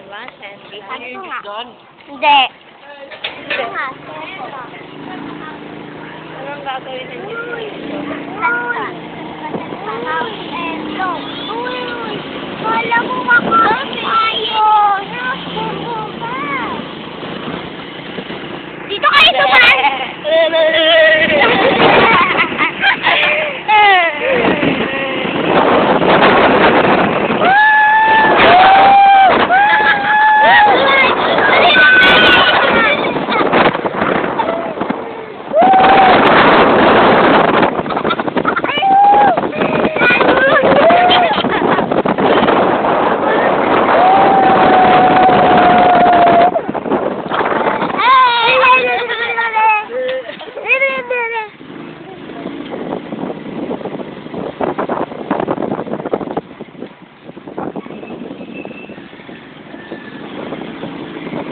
Diba, Sandy? Ano nga? Doon. Hindi. Ano nga? Sino ba? Anong gagawin ng Diyos mo? Uy! Kala mo makakayo! Dito kayo tumaan!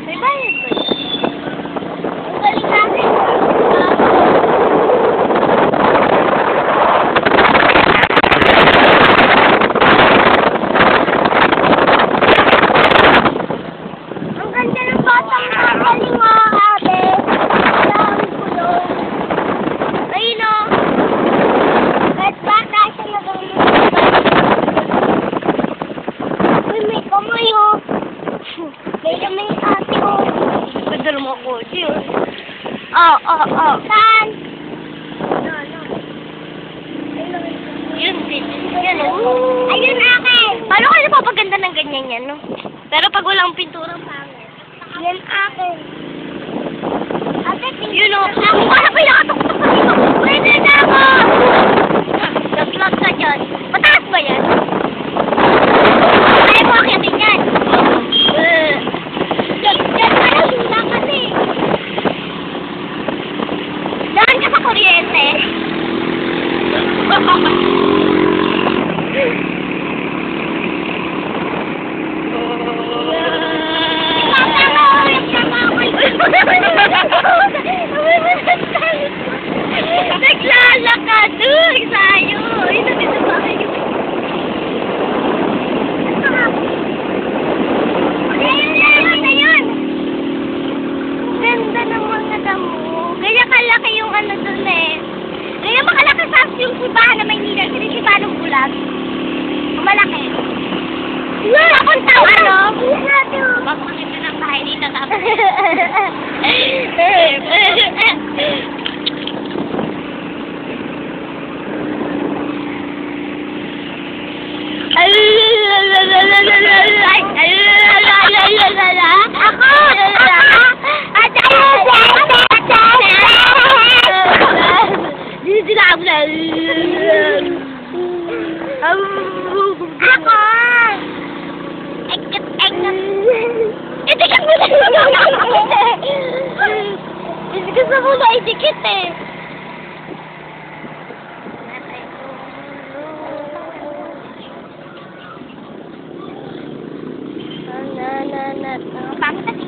May bayad ba yun? Ang galing natin. Ang ganda ng batang nakagaling nga, ate. Dami kulong. Ayun o. Kahit bata siya nagulong. Uy, may kamay o. May kamay ate o. Padala mo ako, Diyos. Saan? Yun, yan, oh. Ayun, akin. Paano kayo papaganda ng ganyan yan, no? Pero pag walang pinturang pangit. Yan akin. Ate, Yun, oh. Ako Paano kayo nakatuktok sa dito? Pwede na ako. Nag-vlog ka dyan. Mataas ba yan? Kaya mo akitin yan. Yan pala, hula kasi. Daan ka sa kuryente. Naglalakad doon sa'yo. Ito dito sa akin. Ayun. Ganda ng mga damo. Ganyan kalaki yung ano dun eh. Ganyan makalaki sa yung sibahan na Maynila. Sinisibahan ng bulag. Malaki. Papunta ano? Papakit ka ng bahay dito tapos. Idikit mo na gusto mo na idikit eh. Pangkat